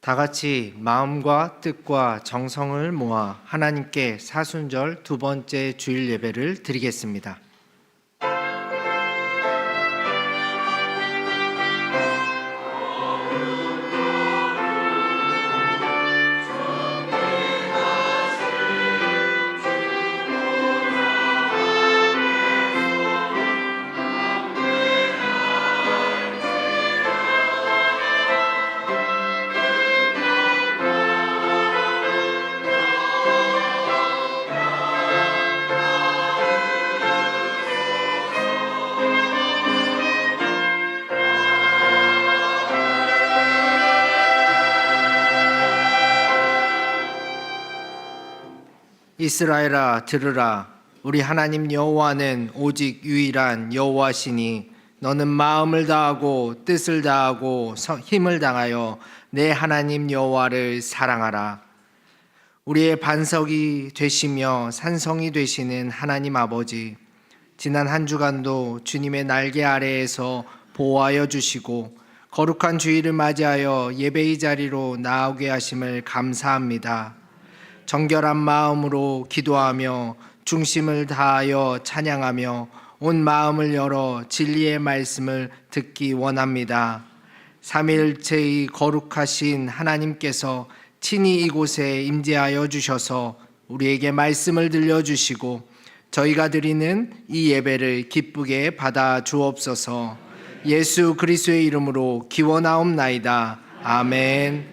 다 같이 마음과 뜻과 정성을 모아 하나님께 사순절 두 번째 주일 예배를 드리겠습니다. 이스라엘아 들으라. 우리 하나님 여호와는 오직 유일한 여호와시니 너는 마음을 다하고 뜻을 다하고 힘을 다하여 내 하나님 여호와를 사랑하라. 우리의 반석이 되시며 산성이 되시는 하나님 아버지, 지난 한 주간도 주님의 날개 아래에서 보호하여 주시고 거룩한 주일을 맞이하여 예배의 자리로 나오게 하심을 감사합니다. 정결한 마음으로 기도하며 중심을 다하여 찬양하며 온 마음을 열어 진리의 말씀을 듣기 원합니다. 삼위일체의 거룩하신 하나님께서 친히 이곳에 임재하여 주셔서 우리에게 말씀을 들려주시고 저희가 드리는 이 예배를 기쁘게 받아 주옵소서. 예수 그리스도의 이름으로 기원하옵나이다. 아멘.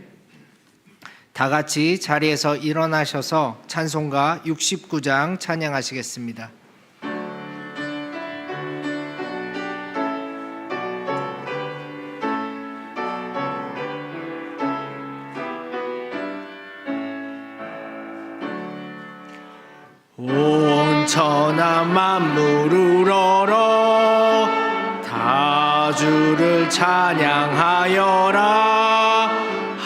다 같이 자리에서 일어나셔서 찬송가 69장 찬양하시겠습니다. 온 천하 만물을 얼어 다 주를 찬양하여라.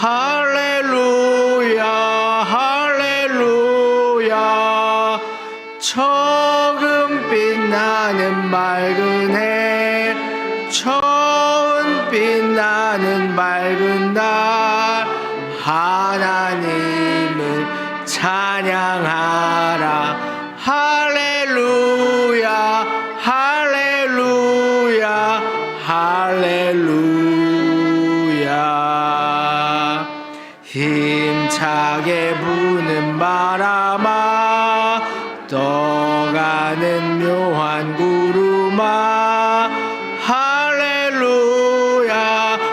할렐루야 할렐루야. 처음 빛나는 맑은 해, 처음 빛나는 맑은 날, 하나님을 찬양하라. 할렐루야 할렐루야 할렐루야. 힘차게 부는 바람아 떠가는 묘한 구름아, 할렐루야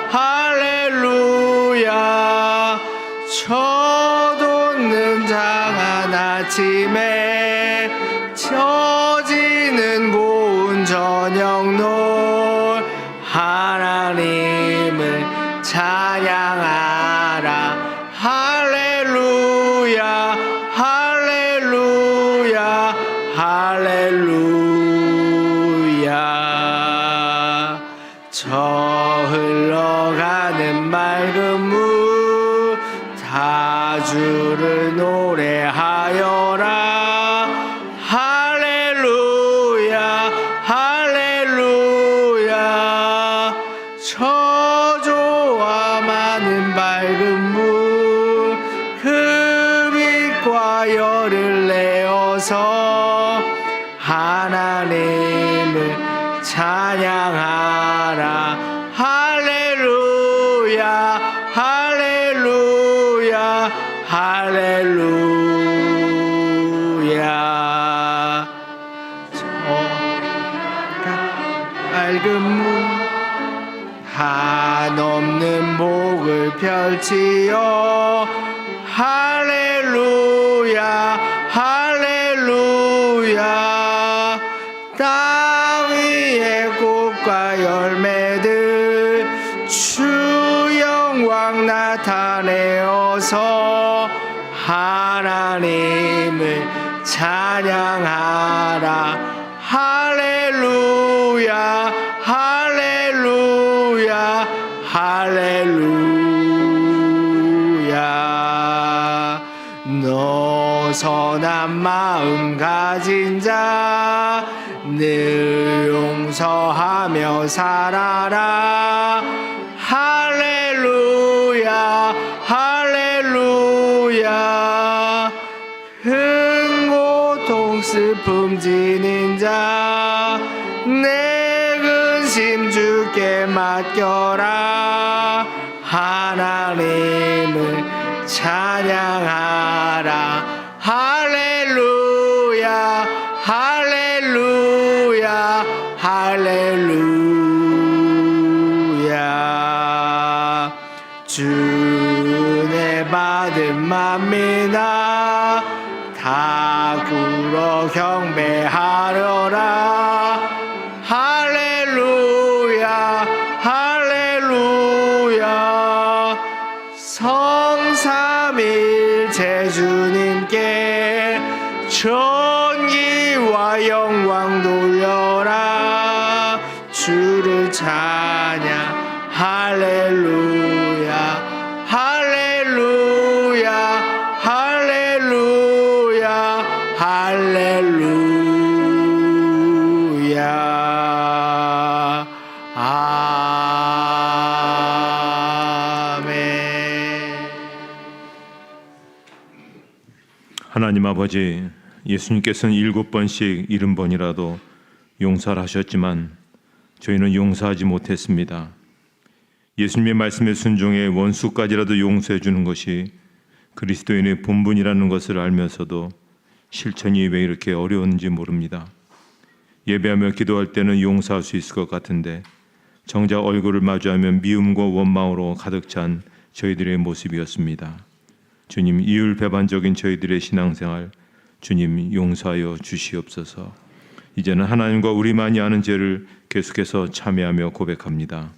할렐루야. 쳐돋는 장한 아침에 처지는 고운 저녁 노을, 하나님을 찬양하라. 할렐루야 할렐루야 할렐루야. 저 흘러가는 맑은 물 다 주를 노래하여라. 할렐루야 할렐루야. 저조와 많은 밝은 물 그 빛과 열을 내어서 하나님을 찬양하라. 할렐루야 할렐루야 할렐루야. 맑은 물 한없는 복을 펼치어 할렐루야 할렐루야. 땅 위에 꽃과 열매들 주 영광 나타내어서 하나님을 찬양하라. 할렐루야 할렐루야 할렐루야. 너 선한 마음 가진 자 늘 용서하며 살아라. 할렐루야 할렐루야 찬양하라. 할렐루야 할렐루야 할렐루야. 주의 받은 만민아 다 굴어 경배하려라. 할렐루야 할렐루야. 성삼일체 주님께 존귀와 영광 돌려라. 주를 찬양 할렐루야 할렐루야 할렐루야 할렐루야. 아멘. 하나님 아버지, 예수님께서는 7번씩 70번이라도 용서를 하셨지만 저희는 용서하지 못했습니다. 예수님의 말씀에 순종해 원수까지라도 용서해 주는 것이 그리스도인의 본분이라는 것을 알면서도 실천이 왜 이렇게 어려운지 모릅니다. 예배하며 기도할 때는 용서할 수 있을 것 같은데 정작 얼굴을 마주하면 미움과 원망으로 가득 찬 저희들의 모습이었습니다. 주님, 이율배반적인 저희들의 신앙생활 주님 용서하여 주시옵소서. 이제는 하나님과 우리만이 아는 죄를 계속해서 참회하며 고백합니다.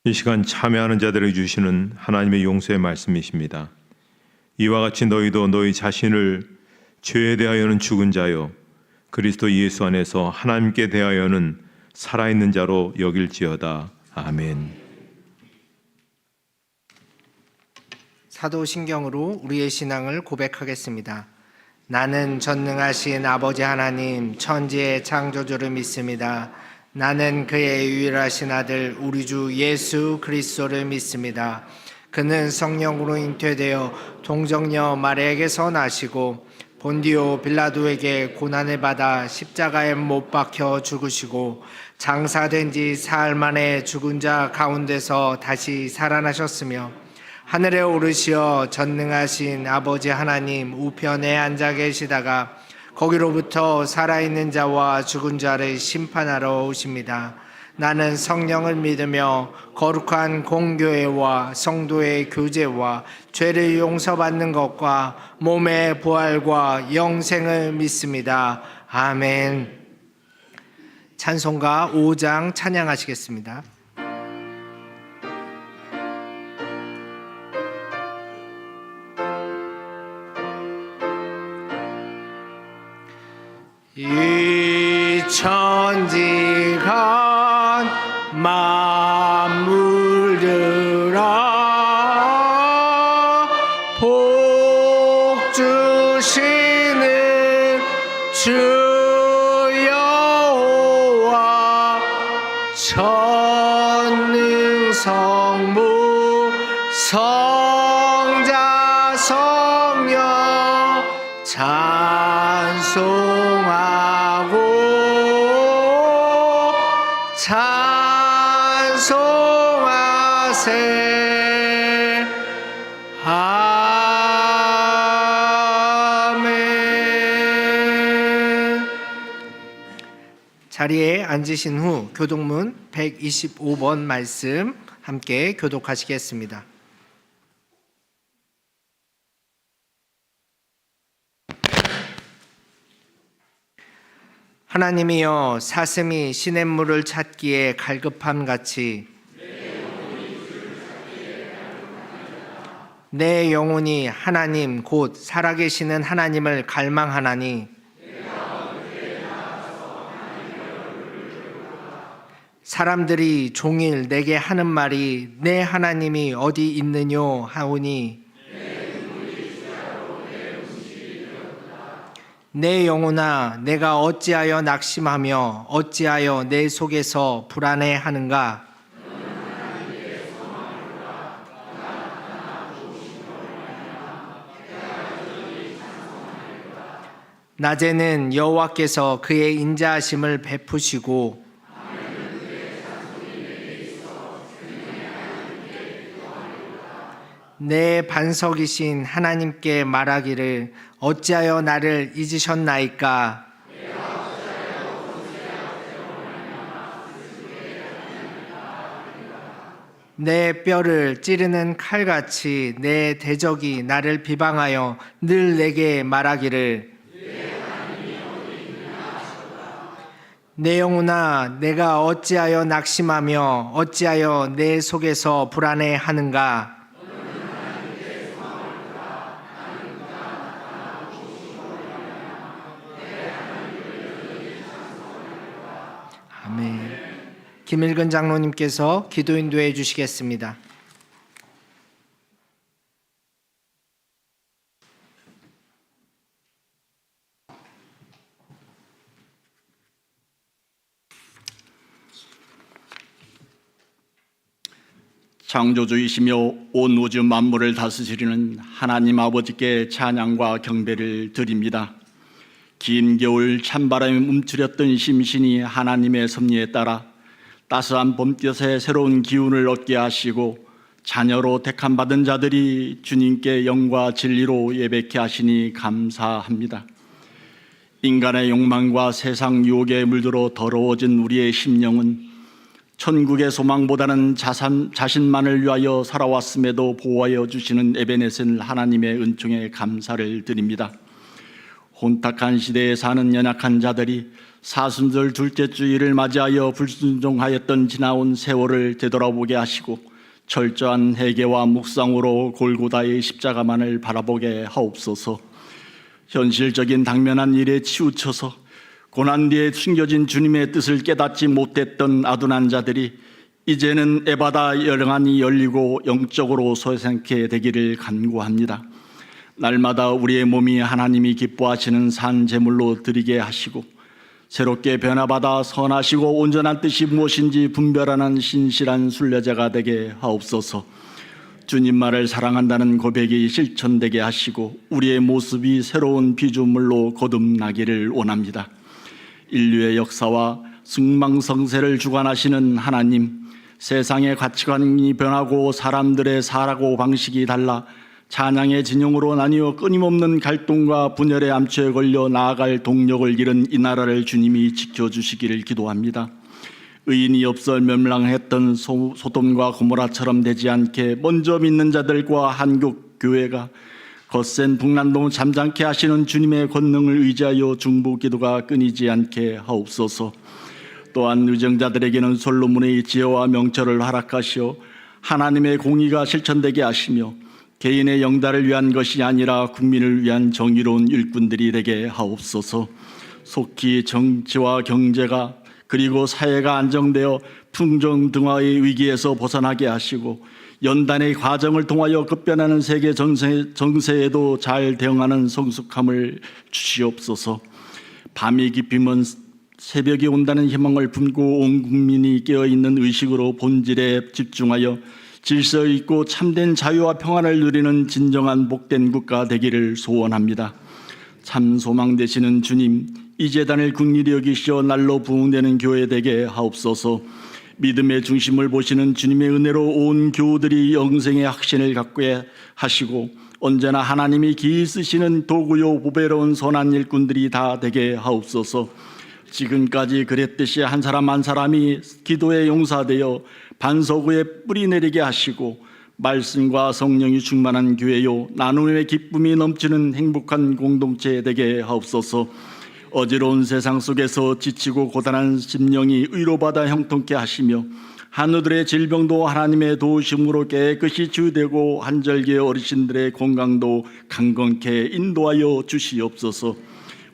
이 시간 참여하는 자들에게 주시는 하나님의 용서의 말씀이십니다. 이와 같이 너희도 너희 자신을 죄에 대하여는 죽은 자요 그리스도 예수 안에서 하나님께 대하여는 살아있는 자로 여길지어다. 아멘. 사도신경으로 우리의 신앙을 고백하겠습니다. 나는 전능하신 아버지 하나님 천지의 창조주를 믿습니다. 나는 그의 유일하신 아들 우리 주 예수 그리스도를 믿습니다. 그는 성령으로 잉태되어 동정녀 마리아에게서 나시고 본디오 빌라도에게 고난을 받아 십자가에 못 박혀 죽으시고 장사된 지 사흘 만에 죽은 자 가운데서 다시 살아나셨으며 하늘에 오르시어 전능하신 아버지 하나님 우편에 앉아 계시다가 거기로부터 살아있는 자와 죽은 자를 심판하러 오십니다. 나는 성령을 믿으며 거룩한 공교회와 성도의 교제와 죄를 용서받는 것과 몸의 부활과 영생을 믿습니다. 아멘. 찬송가 5장 찬양하시겠습니다. 이 천지간 만물들아 복 주시는 주 여호와 전능 성부 성자 성령 찬송하고 찬송하세. 아멘. 자리에 앉으신 후 교독문 125번 말씀 함께 교독하시겠습니다. 하나님이여 사슴이 시냇물을 찾기에 갈급함 같이 내 영혼이 하나님 곧 살아계시는 하나님을 갈망하나니 사람들이 종일 내게 하는 말이 내 하나님이 어디 있느뇨 하오니 내 영혼아 내가 어찌하여 낙심하며 어찌하여 내 속에서 불안해하는가. 낮에는 여호와께서 그의 인자하심을 베푸시고 내 반석이신 하나님께 말하기를 어찌하여 나를 잊으셨나이까. 내 뼈를 찌르는 칼같이 내 대적이 나를 비방하여 늘 내게 말하기를 내 영혼아 내가 어찌하여 낙심하며 어찌하여 내 속에서 불안해하는가. 아멘. 김일근 장로님께서 기도 인도해 주시겠습니다. 창조주이시며 온 우주 만물을 다스리는 하나님 아버지께 찬양과 경배를 드립니다. 긴 겨울 찬바람에 움츠렸던 심신이 하나님의 섭리에 따라 따스한 봄볕에 새로운 기운을 얻게 하시고 자녀로 택함받은 자들이 주님께 영과 진리로 예배케 하시니 감사합니다. 인간의 욕망과 세상 유혹에 물들어 더러워진 우리의 심령은 천국의 소망보다는 자신만을 위하여 살아왔음에도 보호하여 주시는 에베네셀 하나님의 은총에 감사를 드립니다. 혼탁한 시대에 사는 연약한 자들이 사순절 둘째 주일을 맞이하여 불순종하였던 지나온 세월을 되돌아보게 하시고 철저한 회개와 묵상으로 골고다의 십자가만을 바라보게 하옵소서. 현실적인 당면한 일에 치우쳐서 고난 뒤에 숨겨진 주님의 뜻을 깨닫지 못했던 아둔한 자들이 이제는 에바다 영안이 열리고 영적으로 소생케 되기를 간구합니다. 날마다 우리의 몸이 하나님이 기뻐하시는 산 제물로 드리게 하시고 새롭게 변화받아 선하시고 온전한 뜻이 무엇인지 분별하는 신실한 순례자가 되게 하옵소서. 주님만을 사랑한다는 고백이 실천되게 하시고 우리의 모습이 새로운 피조물로 거듭나기를 원합니다. 인류의 역사와 승망성쇠를 주관하시는 하나님, 세상의 가치관이 변하고 사람들의 살아가고 방식이 달라 찬양의 진영으로 나뉘어 끊임없는 갈등과 분열의 암초에 걸려 나아갈 동력을 잃은 이 나라를 주님이 지켜주시기를 기도합니다. 의인이 없어 멸망했던 소돔과 고모라처럼 되지 않게 먼저 믿는 자들과 한국 교회가 거센 풍랑도 잠잠케 하시는 주님의 권능을 의지하여 중보 기도가 끊이지 않게 하옵소서. 또한 유정자들에게는 솔로몬의 지혜와 명철을 허락하시어 하나님의 공의가 실천되게 하시며 개인의 영달을 위한 것이 아니라 국민을 위한 정의로운 일꾼들이 되게 하옵소서. 속히 정치와 경제가 그리고 사회가 안정되어 풍정등화의 위기에서 벗어나게 하시고 연단의 과정을 통하여 급변하는 세계 정세에도 잘 대응하는 성숙함을 주시옵소서. 밤이 깊으면 새벽이 온다는 희망을 품고 온 국민이 깨어있는 의식으로 본질에 집중하여 질서 있고 참된 자유와 평안을 누리는 진정한 복된 국가 되기를 소원합니다. 참 소망 되시는 주님, 이 재단을 긍휼히 여기시어 날로 부흥되는 교회 되게 하옵소서. 믿음의 중심을 보시는 주님의 은혜로 온 교우들이 영생의 확신을 갖게 하시고 언제나 하나님이 기이 쓰시는 도구요 보배로운 선한 일꾼들이 다 되게 하옵소서. 지금까지 그랬듯이 한 사람 한 사람이 기도에 용사되어 반석 위에 뿌리 내리게 하시고 말씀과 성령이 충만한 교회요 나눔의 기쁨이 넘치는 행복한 공동체 되게 하옵소서. 어지러운 세상 속에서 지치고 고단한 심령이 위로받아 형통케 하시며 한우들의 질병도 하나님의 도우심으로 깨끗이 치유되고 한절기의 어르신들의 건강도 강건케 인도하여 주시옵소서.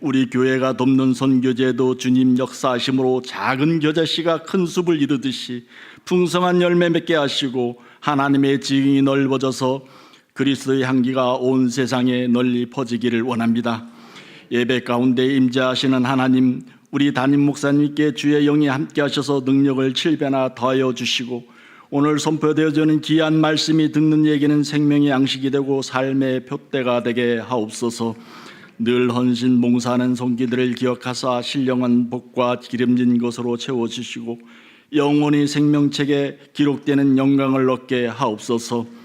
우리 교회가 돕는 선교제도 주님 역사하심으로 작은 겨자씨가 큰 숲을 이루듯이 풍성한 열매 맺게 하시고 하나님의 지응이 넓어져서 그리스도의 향기가 온 세상에 널리 퍼지기를 원합니다. 예배 가운데 임재하시는 하나님, 우리 담임 목사님께 주의 영이 함께 하셔서 능력을 7배나 더하여 주시고 오늘 선포되어지는 귀한 말씀이 듣는 얘기는 생명의 양식이 되고 삶의 표대가 되게 하옵소서. 늘 헌신 봉사하는 손기들을 기억하사 신령한 복과 기름진 것으로 채워주시고 영원히 생명책에 기록되는 영광을 얻게 하옵소서.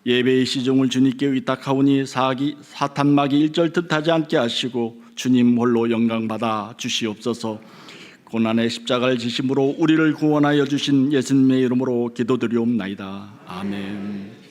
예배의 시종을 주님께 위탁하오니 사탄막이 일절 듯하지 않게 하시고 주님 홀로 영광받아 주시옵소서. 고난의 십자가를 지심으로 우리를 구원하여 주신 예수님의 이름으로 기도드리옵나이다. 아멘.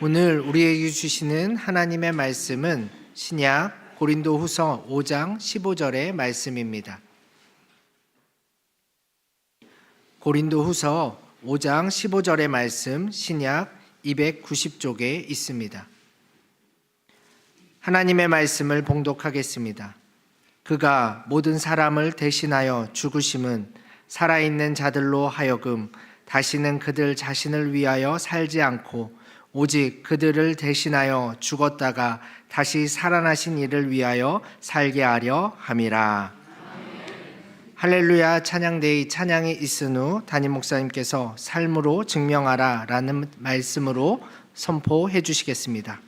오늘 우리에게 주시는 하나님의 말씀은 신약 고린도후서 5장 15절의 말씀입니다. 고린도후서 5장 15절의 말씀 신약 290쪽에 있습니다. 하나님의 말씀을 봉독하겠습니다. 그가 모든 사람을 대신하여 죽으심은 살아있는 자들로 하여금 다시는 그들 자신을 위하여 살지 않고 오직 그들을 대신하여 죽었다가 다시 살아나신 이를 위하여 살게 하려 함이라. 할렐루야. 찬양대의 찬양이 있은 후 담임 목사님께서 삶으로 증명하라 라는 말씀으로 선포해 주시겠습니다.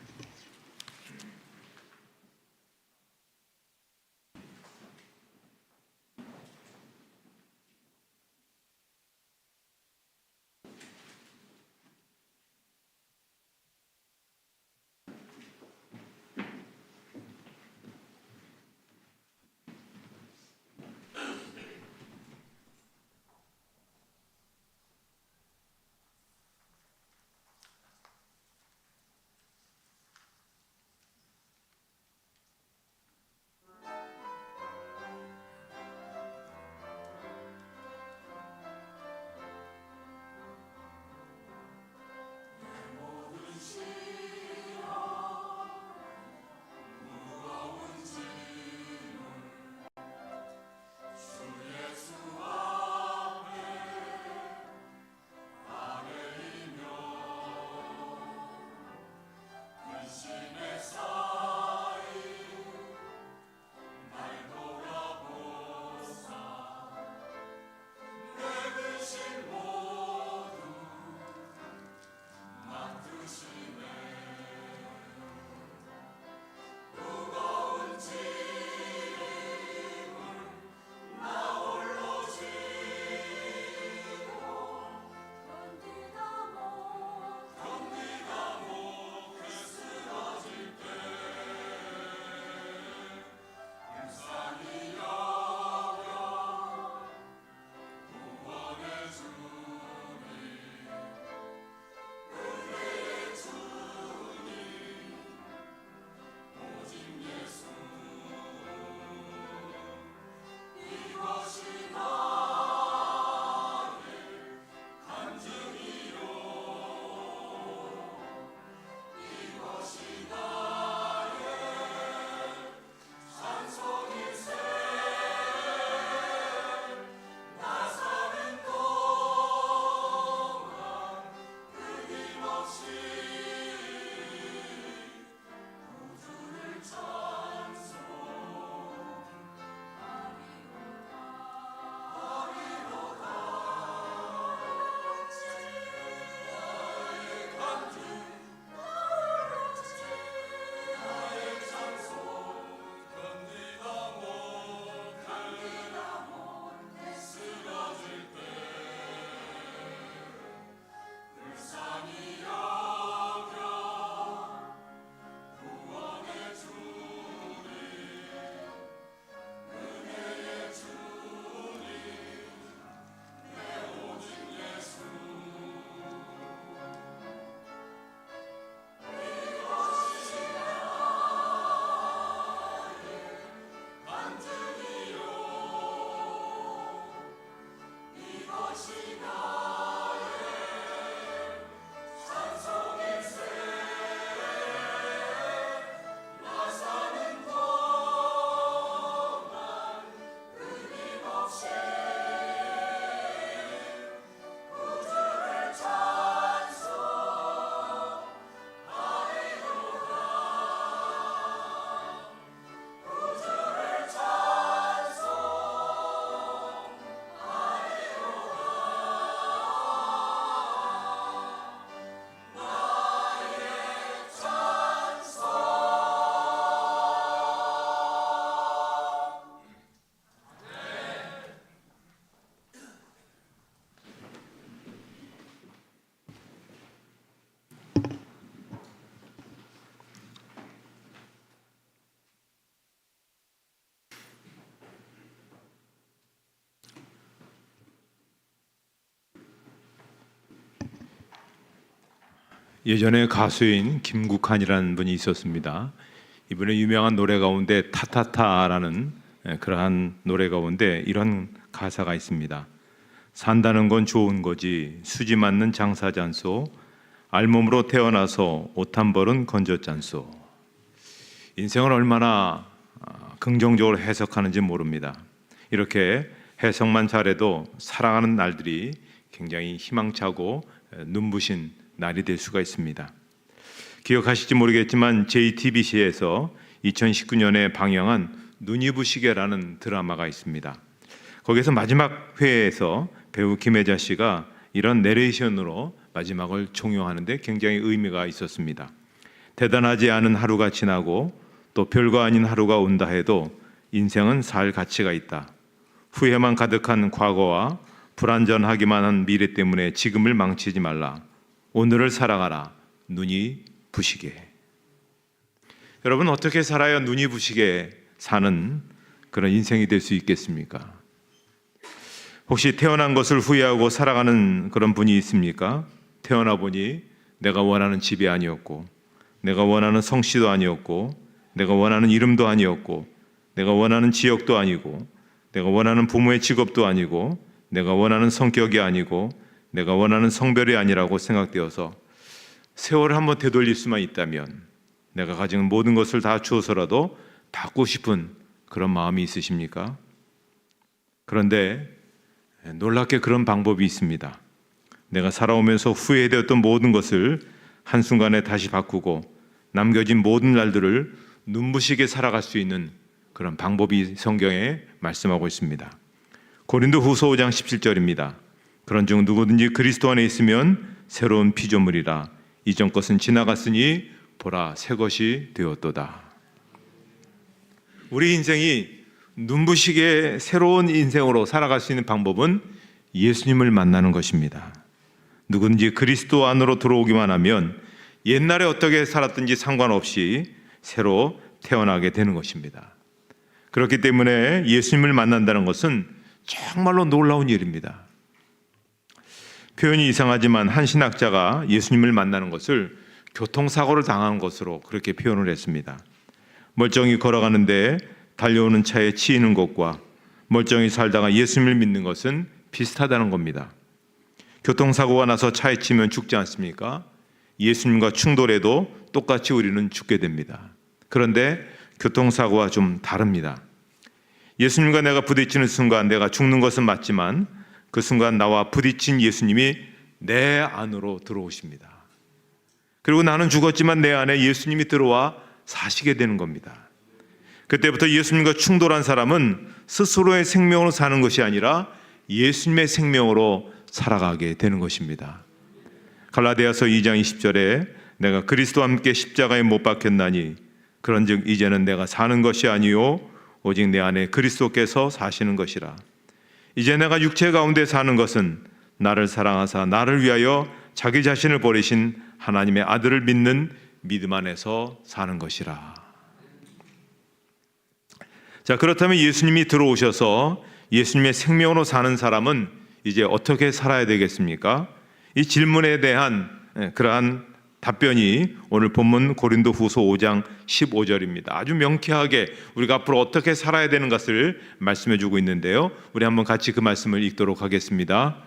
예전에 가수인 김국환이라는 분이 있었습니다. 이분의 유명한 노래 가운데 타타타라는 그러한 노래 가운데 이런 가사가 있습니다. 산다는 건 좋은 거지 수지 맞는 장사잔소 알몸으로 태어나서 옷 한 벌은 건졌잖소. 인생을 얼마나 긍정적으로 해석하는지 모릅니다. 이렇게 해석만 잘해도 살아가는 날들이 굉장히 희망차고 눈부신 날이 될 수가 있습니다. 기억하실지 모르겠지만 JTBC에서 2019년에 방영한 눈이 부시게라는 드라마가 있습니다. 거기서 마지막 회에서 배우 김혜자 씨가 이런 내레이션으로 마지막을 종용하는데 굉장히 의미가 있었습니다. 대단하지 않은 하루가 지나고 또 별거 아닌 하루가 온다 해도 인생은 살 가치가 있다. 후회만 가득한 과거와 불완전하기만 한 미래 때문에 지금을 망치지 말라. 오늘을 살아가라. 눈이 부시게. 여러분, 어떻게 살아야 눈이 부시게 사는 그런 인생이 될 수 있겠습니까? 혹시 태어난 것을 후회하고 살아가는 그런 분이 있습니까? 태어나 보니 내가 원하는 집이 아니었고, 내가 원하는 성씨도 아니었고, 내가 원하는 이름도 아니었고, 내가 원하는 지역도 아니고, 내가 원하는 부모의 직업도 아니고, 내가 원하는 성격이 아니고, 내가 원하는 성별이 아니라고 생각되어서 세월을 한번 되돌릴 수만 있다면 내가 가진 모든 것을 다 주어서라도 받고 싶은 그런 마음이 있으십니까? 그런데 놀랍게 그런 방법이 있습니다. 내가 살아오면서 후회되었던 모든 것을 한순간에 다시 바꾸고 남겨진 모든 날들을 눈부시게 살아갈 수 있는 그런 방법이 성경에 말씀하고 있습니다. 고린도후서 5장 17절입니다. 그런즉 누구든지 그리스도 안에 있으면 새로운 피조물이라 이전 것은 지나갔으니 보라 새 것이 되었도다. 우리 인생이 눈부시게 새로운 인생으로 살아갈 수 있는 방법은 예수님을 만나는 것입니다. 누구든지 그리스도 안으로 들어오기만 하면 옛날에 어떻게 살았든지 상관없이 새로 태어나게 되는 것입니다. 그렇기 때문에 예수님을 만난다는 것은 정말로 놀라운 일입니다. 표현이 이상하지만 한 신학자가 예수님을 만나는 것을 교통사고를 당한 것으로 그렇게 표현을 했습니다. 멀쩡히 걸어가는데 달려오는 차에 치이는 것과 멀쩡히 살다가 예수님을 믿는 것은 비슷하다는 겁니다. 교통사고가 나서 차에 치면 죽지 않습니까? 예수님과 충돌해도 똑같이 우리는 죽게 됩니다. 그런데 교통사고와 좀 다릅니다. 예수님과 내가 부딪히는 순간 내가 죽는 것은 맞지만 그 순간 나와 부딪힌 예수님이 내 안으로 들어오십니다. 그리고 나는 죽었지만 내 안에 예수님이 들어와 사시게 되는 겁니다. 그때부터 예수님과 충돌한 사람은 스스로의 생명으로 사는 것이 아니라 예수님의 생명으로 살아가게 되는 것입니다. 갈라디아서 2장 20절에 내가 그리스도와 함께 십자가에 못 박혔나니 그런즉 이제는 내가 사는 것이 아니요 오직 내 안에 그리스도께서 사시는 것이라. 이제 내가 육체 가운데 사는 것은 나를 사랑하사 나를 위하여 자기 자신을 버리신 하나님의 아들을 믿는 믿음 안에서 사는 것이라. 자, 그렇다면 예수님이 들어오셔서 예수님의 생명으로 사는 사람은 이제 어떻게 살아야 되겠습니까? 이 질문에 대한 그러한 답변이 오늘 본문 고린도후서 5장 15절입니다. 아주 명쾌하게 우리가 앞으로 어떻게 살아야 되는 것을 말씀해 주고 있는데요. 우리 한번 같이 그 말씀을 읽도록 하겠습니다.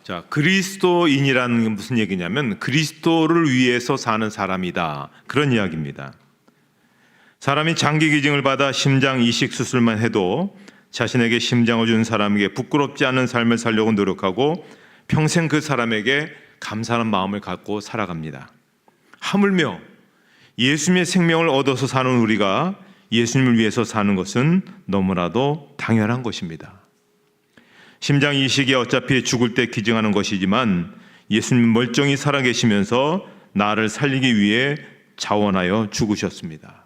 자, 그리스도인이라는 게 무슨 얘기냐면 그리스도를 위해서 사는 사람이다, 그런 이야기입니다. 사람이 장기 기증을 받아 심장 이식 수술만 해도 자신에게 심장을 준 사람에게 부끄럽지 않은 삶을 살려고 노력하고 평생 그 사람에게 감사하는 마음을 갖고 살아갑니다. 하물며 예수님의 생명을 얻어서 사는 우리가 예수님을 위해서 사는 것은 너무나도 당연한 것입니다. 심장 이식이 어차피 죽을 때 기증하는 것이지만 예수님은 멀쩡히 살아계시면서 나를 살리기 위해 자원하여 죽으셨습니다.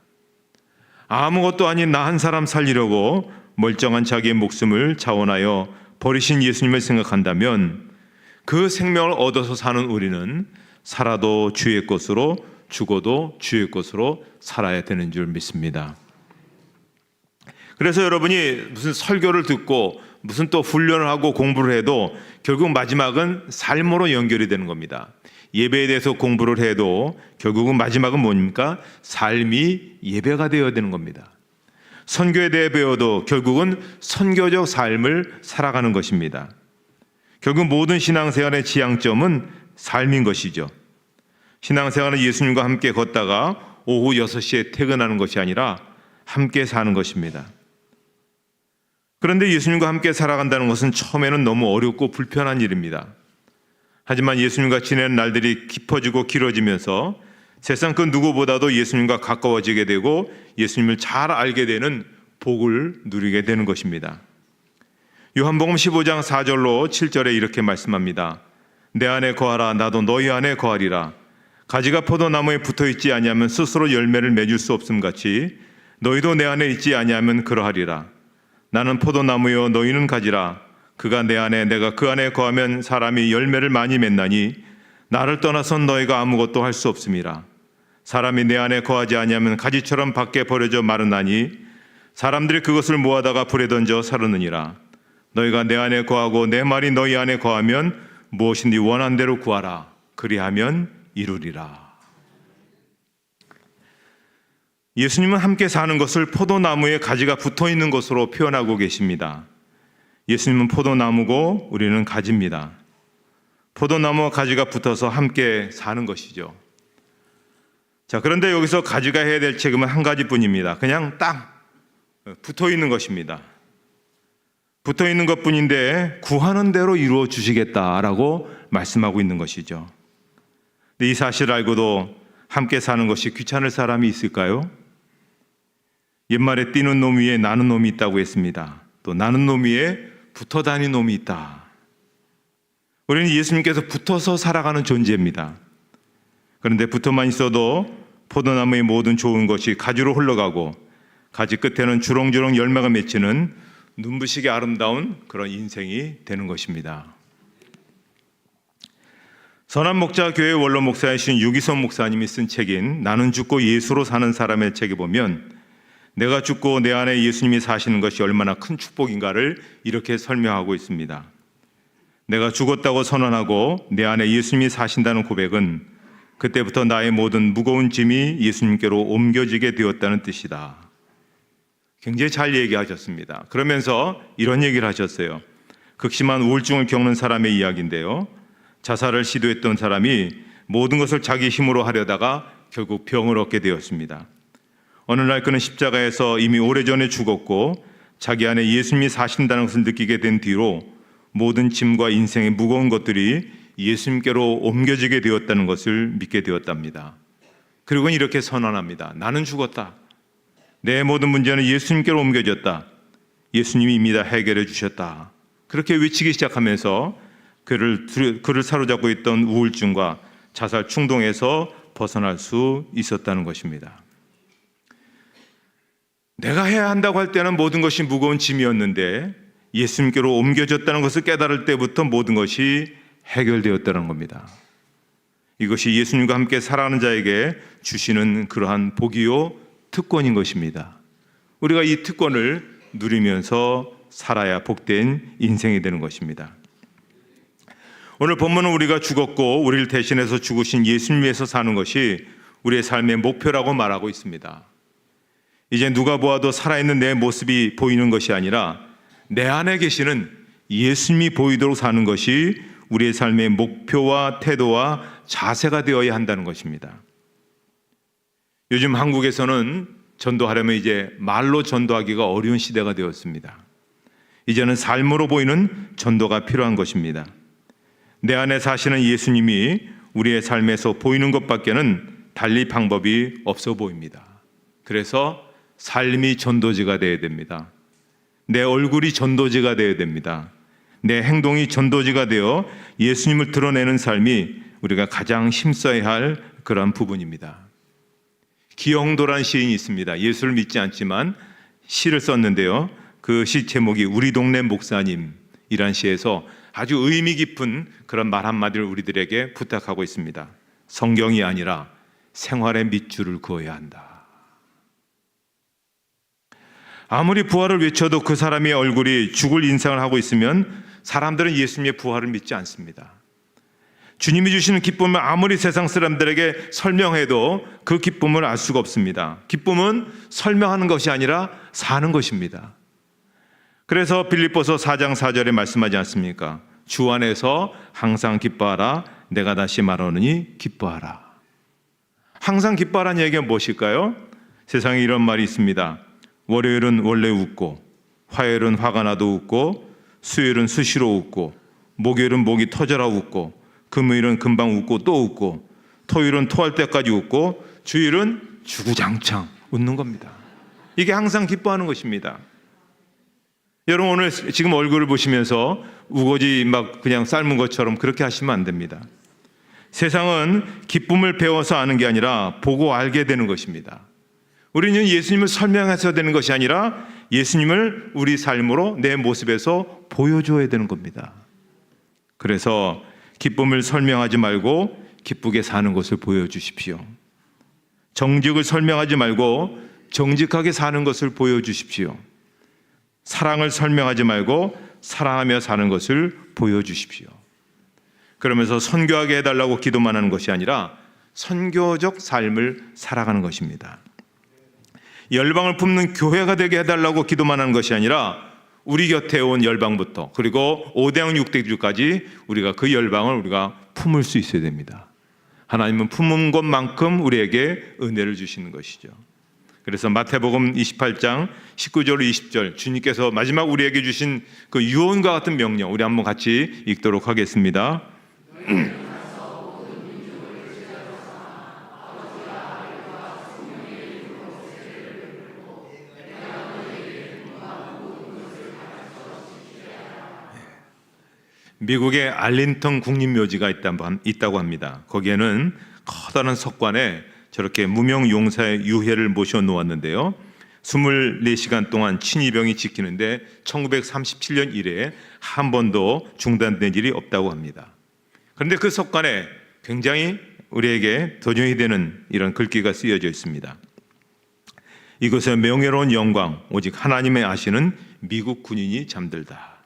아무것도 아닌 나 한 사람 살리려고 멀쩡한 자기의 목숨을 자원하여 버리신 예수님을 생각한다면 그 생명을 얻어서 사는 우리는 살아도 주의 것으로 죽어도 주의 것으로 살아야 되는 줄 믿습니다. 그래서 여러분이 무슨 설교를 듣고 무슨 또 훈련을 하고 공부를 해도 결국 마지막은 삶으로 연결이 되는 겁니다. 예배에 대해서 공부를 해도 결국은 마지막은 뭡니까? 삶이 예배가 되어야 되는 겁니다. 선교에 대해 배워도 결국은 선교적 삶을 살아가는 것입니다. 결국 모든 신앙생활의 지향점은 삶인 것이죠. 신앙생활은 예수님과 함께 걷다가 오후 6시에 퇴근하는 것이 아니라 함께 사는 것입니다. 그런데 예수님과 함께 살아간다는 것은 처음에는 너무 어렵고 불편한 일입니다. 하지만 예수님과 지내는 날들이 깊어지고 길어지면서 세상 그 누구보다도 예수님과 가까워지게 되고 예수님을 잘 알게 되는 복을 누리게 되는 것입니다. 요한복음 15장 4절로 7절에 이렇게 말씀합니다. 내 안에 거하라, 나도 너희 안에 거하리라. 가지가 포도나무에 붙어있지 아니하면 스스로 열매를 맺을 수 없음 같이 너희도 내 안에 있지 아니하면 그러하리라. 나는 포도나무요 너희는 가지라. 그가 내 안에 내가 그 안에 거하면 사람이 열매를 많이 맺나니 나를 떠나선 너희가 아무것도 할 수 없음이라. 사람이 내 안에 거하지 아니하면 가지처럼 밖에 버려져 마르나니 사람들이 그것을 모아다가 불에 던져 사르느니라. 너희가 내 안에 거하고 내 말이 너희 안에 거하면 무엇이니 원한 대로 구하라. 그리하면 이루리라. 예수님은 함께 사는 것을 포도나무에 가지가 붙어 있는 것으로 표현하고 계십니다. 예수님은 포도나무고 우리는 가지입니다. 포도나무와 가지가 붙어서 함께 사는 것이죠. 자, 그런데 여기서 가지가 해야 될 책임은 한 가지뿐입니다. 그냥 딱 붙어 있는 것입니다. 붙어 있는 것뿐인데 구하는 대로 이루어 주시겠다라고 말씀하고 있는 것이죠. 이 사실을 알고도 함께 사는 것이 귀찮을 사람이 있을까요? 옛말에 뛰는 놈 위에 나는 놈이 있다고 했습니다. 또 나는 놈 위에 붙어 다니는 놈이 있다. 우리는 예수님께서 붙어서 살아가는 존재입니다. 그런데 붙어만 있어도 포도나무의 모든 좋은 것이 가지로 흘러가고 가지 끝에는 주렁주렁 열매가 맺히는 눈부시게 아름다운 그런 인생이 되는 것입니다. 선한목자교회 원로 목사이신 유기선 목사님이 쓴 책인 나는 죽고 예수로 사는 사람의 책에 보면 내가 죽고 내 안에 예수님이 사시는 것이 얼마나 큰 축복인가를 이렇게 설명하고 있습니다. 내가 죽었다고 선언하고 내 안에 예수님이 사신다는 고백은 그때부터 나의 모든 무거운 짐이 예수님께로 옮겨지게 되었다는 뜻이다. 굉장히 잘 얘기하셨습니다. 그러면서 이런 얘기를 하셨어요. 극심한 우울증을 겪는 사람의 이야기인데요. 자살을 시도했던 사람이 모든 것을 자기 힘으로 하려다가 결국 병을 얻게 되었습니다. 어느 날 그는 십자가에서 이미 오래전에 죽었고 자기 안에 예수님이 사신다는 것을 느끼게 된 뒤로 모든 짐과 인생의 무거운 것들이 예수님께로 옮겨지게 되었다는 것을 믿게 되었답니다. 그리고 이렇게 선언합니다. 나는 죽었다. 내 모든 문제는 예수님께로 옮겨졌다. 예수님이 이미 다 해결해 주셨다. 그렇게 외치기 시작하면서 그를 사로잡고 있던 우울증과 자살 충동에서 벗어날 수 있었다는 것입니다. 내가 해야 한다고 할 때는 모든 것이 무거운 짐이었는데 예수님께로 옮겨졌다는 것을 깨달을 때부터 모든 것이 해결되었다는 겁니다. 이것이 예수님과 함께 살아가는 자에게 주시는 그러한 복이요 특권인 것입니다. 우리가 이 특권을 누리면서 살아야 복된 인생이 되는 것입니다. 오늘 본문은 우리가 죽었고 우리를 대신해서 죽으신 예수님 위해서 사는 것이 우리의 삶의 목표라고 말하고 있습니다. 이제 누가 보아도 살아있는 내 모습이 보이는 것이 아니라 내 안에 계시는 예수님이 보이도록 사는 것이 우리의 삶의 목표와 태도와 자세가 되어야 한다는 것입니다. 요즘 한국에서는 전도하려면 이제 말로 전도하기가 어려운 시대가 되었습니다. 이제는 삶으로 보이는 전도가 필요한 것입니다. 내 안에 사시는 예수님이 우리의 삶에서 보이는 것밖에는 달리 방법이 없어 보입니다. 그래서 삶이 전도지가 되어야 됩니다. 내 얼굴이 전도지가 되어야 됩니다. 내 행동이 전도지가 되어 예수님을 드러내는 삶이 우리가 가장 힘써야 할 그런 부분입니다. 기영도란 시인이 있습니다. 예수를 믿지 않지만 시를 썼는데요. 그 시 제목이 우리 동네 목사님이란 시에서 아주 의미 깊은 그런 말 한마디를 우리들에게 부탁하고 있습니다. 성경이 아니라 생활의 밑줄을 그어야 한다. 아무리 부활을 외쳐도 그 사람의 얼굴이 죽을 인상을 하고 있으면 사람들은 예수님의 부활을 믿지 않습니다. 주님이 주시는 기쁨을 아무리 세상 사람들에게 설명해도 그 기쁨을 알 수가 없습니다. 기쁨은 설명하는 것이 아니라 사는 것입니다. 그래서 빌립보서 4장 4절에 말씀하지 않습니까? 주 안에서 항상 기뻐하라. 내가 다시 말하노니 기뻐하라. 항상 기뻐하라는 얘기가 무엇일까요? 세상에 이런 말이 있습니다. 월요일은 원래 웃고, 화요일은 화가 나도 웃고, 수요일은 수시로 웃고, 목요일은 목이 터져라 웃고, 금요일은 금방 웃고 또 웃고, 토요일은 토할 때까지 웃고, 주일은 주구장창 웃는 겁니다. 이게 항상 기뻐하는 것입니다. 여러분 오늘 지금 얼굴을 보시면서 우거지 막 그냥 삶은 것처럼 그렇게 하시면 안 됩니다. 세상은 기쁨을 배워서 아는 게 아니라 보고 알게 되는 것입니다. 우리는 예수님을 설명해서 되는 것이 아니라 예수님을 우리 삶으로 내 모습에서 보여줘야 되는 겁니다. 그래서 기쁨을 설명하지 말고 기쁘게 사는 것을 보여주십시오. 정직을 설명하지 말고 정직하게 사는 것을 보여주십시오. 사랑을 설명하지 말고 사랑하며 사는 것을 보여주십시오. 그러면서 선교하게 해달라고 기도만 하는 것이 아니라 선교적 삶을 살아가는 것입니다. 열방을 품는 교회가 되게 해달라고 기도만 하는 것이 아니라 우리 곁에 온 열방부터 그리고 5대양 6대주까지 우리가 그 열방을 우리가 품을 수 있어야 됩니다. 하나님은 품은 것만큼 우리에게 은혜를 주시는 것이죠. 그래서 마태복음 28장 19절 20절 주님께서 마지막 우리에게 주신 그 유언과 같은 명령 우리 한번 같이 읽도록 하겠습니다. 미국의 알린턴 국립묘지가 있다고 합니다. 거기에는 커다란 석관에 저렇게 무명 용사의 유해를 모셔 놓았는데요. 24시간 동안 친위병이 지키는데 1937년 이래 한 번도 중단된 일이 없다고 합니다. 그런데 그 석관에 굉장히 우리에게 도전이 되는 이런 글귀가 쓰여져 있습니다. 이것의 명예로운 영광 오직 하나님의 아시는 미국 군인이 잠들다.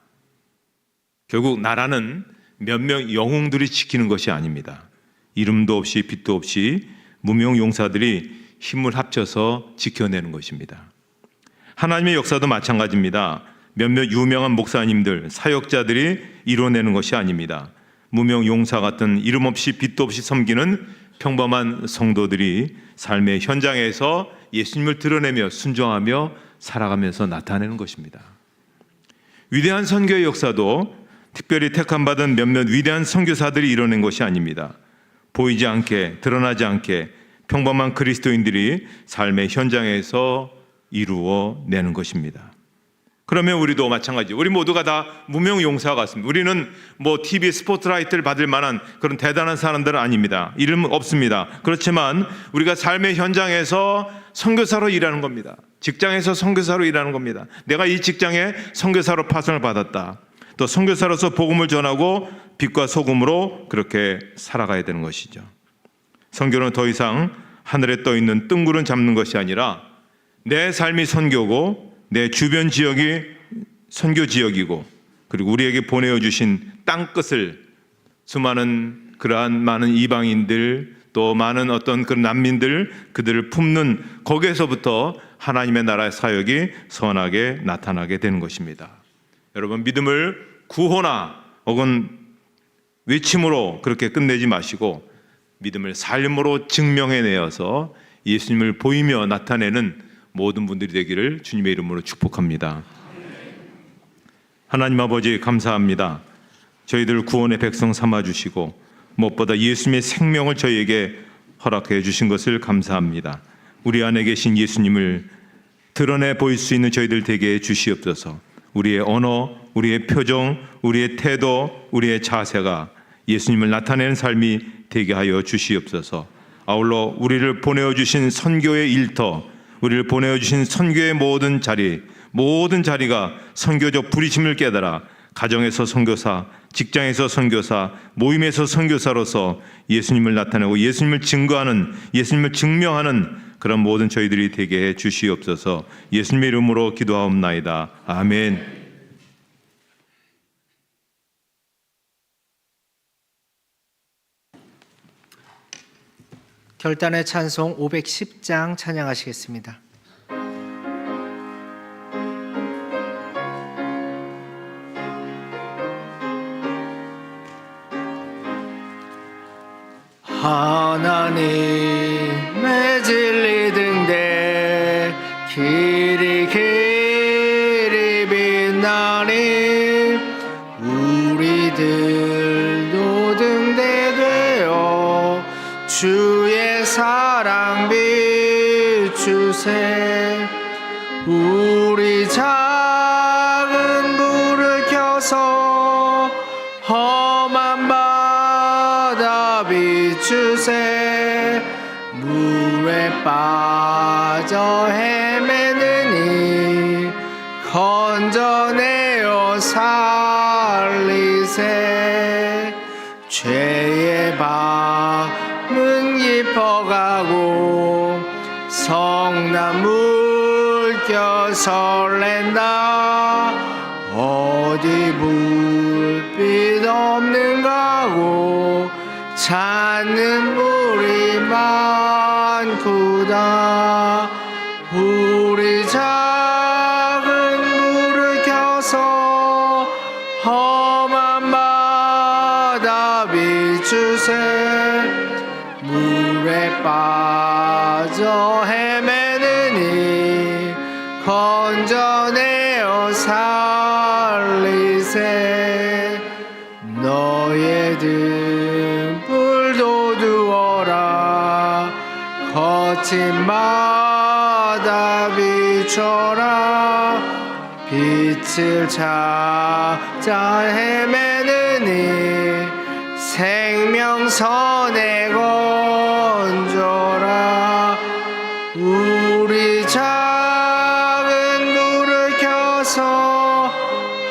결국 나라는 몇몇 영웅들이 지키는 것이 아닙니다. 이름도 없이 빛도 없이 무명 용사들이 힘을 합쳐서 지켜내는 것입니다. 하나님의 역사도 마찬가지입니다. 몇몇 유명한 목사님들, 사역자들이 이뤄내는 것이 아닙니다. 무명 용사 같은 이름 없이 빛도 없이 섬기는 평범한 성도들이 삶의 현장에서 예수님을 드러내며 순종하며 살아가면서 나타내는 것입니다. 위대한 선교의 역사도 특별히 택함받은 몇몇 위대한 선교사들이 이뤄낸 것이 아닙니다. 보이지 않게 드러나지 않게 평범한 그리스도인들이 삶의 현장에서 이루어내는 것입니다. 그러면 우리도 마찬가지. 우리 모두가 다 무명 용사 같습니다. 우리는 뭐 TV 스포트라이트를 받을 만한 그런 대단한 사람들은 아닙니다. 이름 없습니다. 그렇지만 우리가 삶의 현장에서 선교사로 일하는 겁니다. 직장에서 선교사로 일하는 겁니다. 내가 이 직장에 선교사로 파송을 받았다. 또 선교사로서 복음을 전하고 빛과 소금으로 그렇게 살아가야 되는 것이죠. 선교는 더 이상 하늘에 떠 있는 뜬구름 잡는 것이 아니라 내 삶이 선교고 내 주변 지역이 선교 지역이고 그리고 우리에게 보내어 주신 땅끝을 수많은 그러한 많은 이방인들 또 많은 어떤 그런 난민들 그들을 품는 거기에서부터 하나님의 나라의 사역이 선하게 나타나게 되는 것입니다. 여러분, 믿음을 구호나 혹은 외침으로 그렇게 끝내지 마시고 믿음을 삶으로 증명해내어서 예수님을 보이며 나타내는 모든 분들이 되기를 주님의 이름으로 축복합니다. 하나님 아버지, 감사합니다. 저희들 구원의 백성 삼아주시고 무엇보다 예수님의 생명을 저희에게 허락해 주신 것을 감사합니다. 우리 안에 계신 예수님을 드러내 보일 수 있는 저희들 되게 해 주시옵소서. 우리의 언어, 우리의 표정, 우리의 태도, 우리의 자세가 예수님을 나타내는 삶이 되게 하여 주시옵소서. 아울러 우리를 보내어 주신 선교의 일터, 우리를 보내어 주신 선교의 모든 자리가 선교적 부르심을 깨달아 가정에서 선교사, 직장에서 선교사, 모임에서 선교사로서 예수님을 나타내고 예수님을 증거하는, 예수님을 증명하는 그런 모든 저희들이 되게 해 주시옵소서. 예수님의 이름으로 기도하옵나이다. 아멘. 결단의 찬송 510장 찬양하시겠습니다. 하나님의 진리 등대 길이 빛나니 우리들도 등대되어 주의 사랑 비추세. 우리 작은 불을 켜서 험한 바다 비추세. 물에 빠져 헤매느니 건져내어 살리세. 죄의 밤은 깊어가고 성난 물결 설렌다. 어디 불빛 없는가고 찾는 물이 많구나. 우리 작은 불을 켜서 험한 바다 비추세. 물에 빠져 헤매느니 건져내어 살리세. 너의 등불도 두어라. 거친 바다 비춰라. 빛을 찾아 헤매느니 생명선에 건져라. 우리 작은 불을 켜서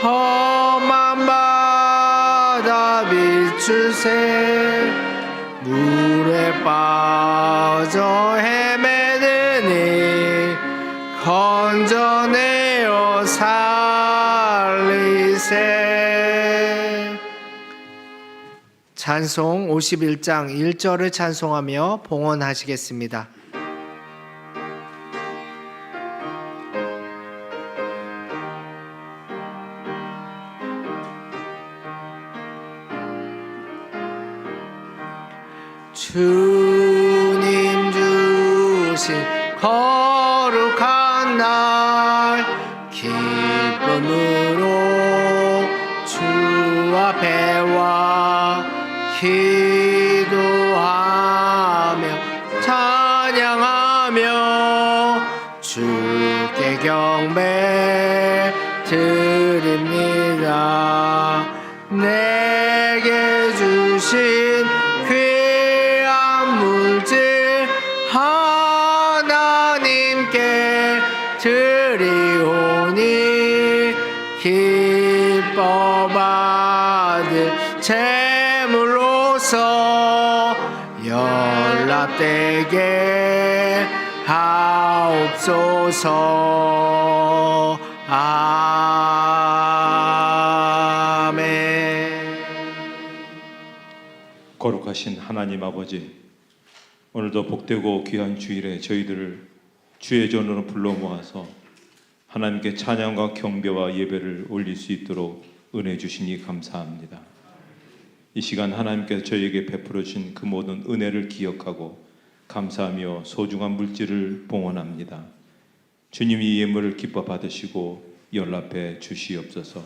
험한 바다 비추세. 물에 빠져 헤매느니 건져내어 살리세. 찬송 51장 1절을 찬송하며 봉헌하시겠습니다. 주님 주신 거룩한 날 기쁨으로 주 앞에 와 기도하며 찬양하며 주께 경배 드립니다. 내게 주신 귀한 물질 하나님께 드리오니 기뻐 받을 제물로서 연락되게 하옵소서. 아멘. 거룩하신 하나님 아버지, 오늘도 복되고 귀한 주일에 저희들을 주의 전으로 불러 모아서 하나님께 찬양과 경배와 예배를 올릴 수 있도록 은혜 주시니 감사합니다. 이 시간 하나님께서 저희에게 베풀어 주신 그 모든 은혜를 기억하고 감사하며 소중한 물질을 봉헌합니다. 주님이 이 예물을 기뻐 받으시고 연락해 주시옵소서.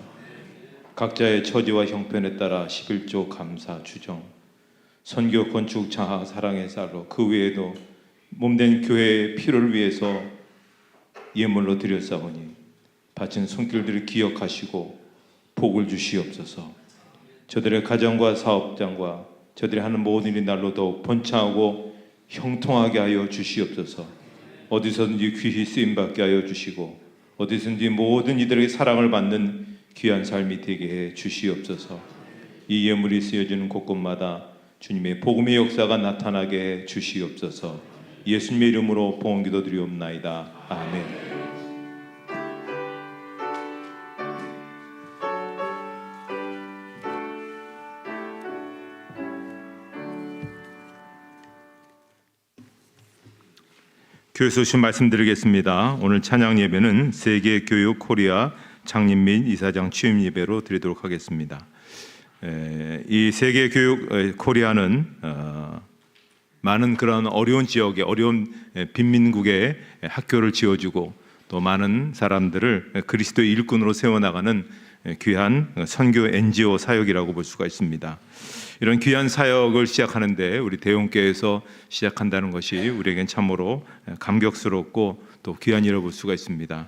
각자의 처지와 형편에 따라 11조 감사 주정, 선교 건축 장학 사랑의 쌀로 그 외에도 몸된 교회의 필요를 위해서 예물로 드렸사오니 바친 손길들을 기억하시고 복을 주시옵소서. 저들의 가정과 사업장과 저들이 하는 모든 일이 날로 더욱 번창하고 형통하게 하여 주시옵소서. 어디서든지 귀히 쓰임받게 하여 주시고 어디서든지 모든 이들에게 사랑을 받는 귀한 삶이 되게 해 주시옵소서. 이 예물이 쓰여지는 곳곳마다 주님의 복음의 역사가 나타나게 해 주시옵소서. 예수님의 이름으로 봉헌 기도드리옵나이다. 아멘. 교회에서 오신 말씀드리겠습니다. 오늘 찬양 예배는 세계교육 코리아 창립 및 이사장 취임 예배로 드리도록 하겠습니다. 이 세계교육 코리아는 많은 그런 어려운 지역에 어려운 빈민국에 학교를 지어주고 또 많은 사람들을 그리스도의 일꾼으로 세워나가는 귀한 선교 NGO 사역이라고 볼 수가 있습니다. 이런 귀한 사역을 시작하는데 우리 대용교회에서 시작한다는 것이 우리에겐 참으로 감격스럽고 또 귀한 일을 볼 수가 있습니다.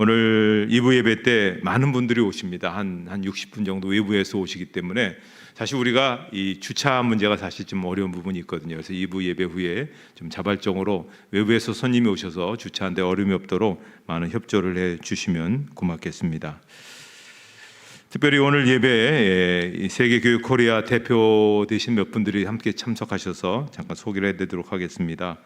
오늘 2부 예배 때 많은 분들이 오십니다. 한 60분 정도 외부에서 오시기 때문에 사실 우리가 이 주차 문제가 사실 좀 어려운 부분이 있거든요. 그래서 2부 예배 후에 좀 자발적으로 외부에서 손님이 오셔서 주차하는데 어려움이 없도록 많은 협조를 해 주시면 고맙겠습니다. 특별히 오늘 예배에 세계교육 코리아 대표 되신 몇 분들이 함께 참석하셔서 잠깐 소개를 해드리도록 하겠습니다.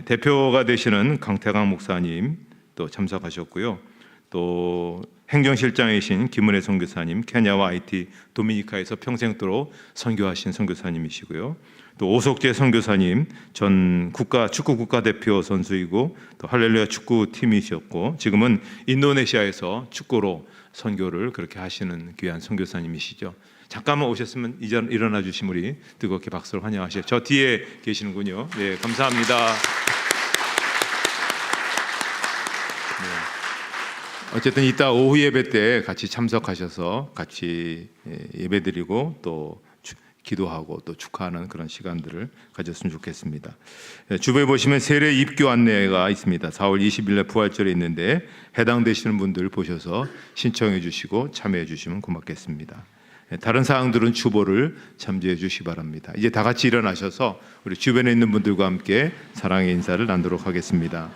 대표가 되시는 강태강 목사님 또 참석하셨고요. 또 행정실장이신 김은혜 선교사님, 케냐와 하이티, 도미니카에서 평생도록 선교하신 선교사님이시고요. 또 오석재 선교사님, 전 축구 국가대표 선수이고 또 할렐루야 축구팀이셨고 지금은 인도네시아에서 축구로 선교를 그렇게 하시는 귀한 선교사님이시죠. 잠깐만 오셨으면 일어나 주시면 우리 뜨겁게 박수로 환영하시죠. 저 뒤에 계시는군요. 네, 감사합니다. 네. 어쨌든 이따 오후 예배 때 같이 참석하셔서 같이 예배드리고 또 기도하고 또 축하하는 그런 시간들을 가졌으면 좋겠습니다. 주변에 보시면 세례 입교 안내가 있습니다. 4월 20일에 부활절에 있는데 해당되시는 분들 보셔서 신청해 주시고 참여해 주시면 고맙겠습니다. 다른 사항들은 주보를 참조해 주시기 바랍니다. 이제 다 같이 일어나셔서 우리 주변에 있는 분들과 함께 사랑의 인사를 나누도록 하겠습니다.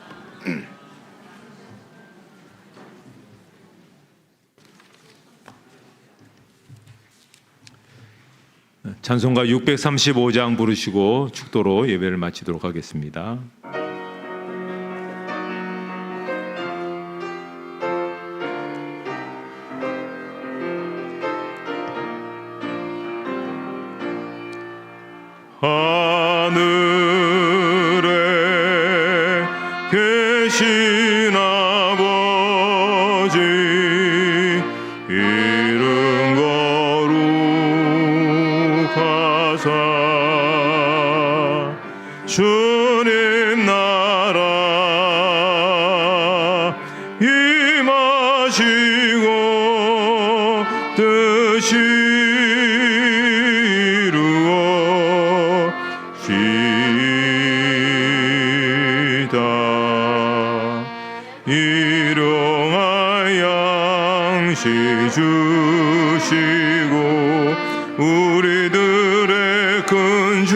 찬송가 635장 부르시고 축도로 예배를 마치도록 하겠습니다. 하늘에 계신 아버지 이름 거룩하사 주님 나라 임하시고 뜻이 일용할 양식 주시고 우리들의 큰 죄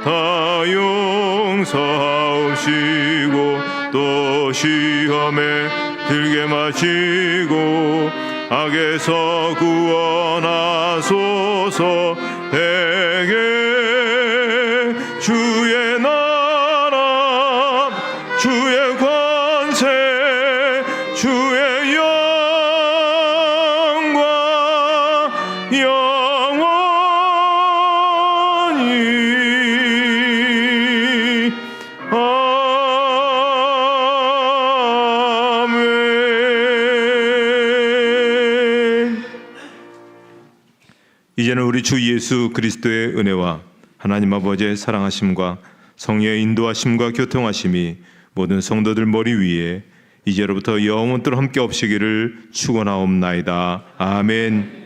다 용서하시고 또 시험에 들게 마시고 악에서 구원하소서. 대개 주의 나라 주의 권세 주의 영광 영원히 아멘. 이제는 우리 주 예수 그리스도의 은혜와 하나님 아버지의 사랑하심과 성령의 인도하심과 교통하심이 모든 성도들 머리 위에 이제로부터 영원토록 함께 없으기를 축원하옵나이다. 아멘.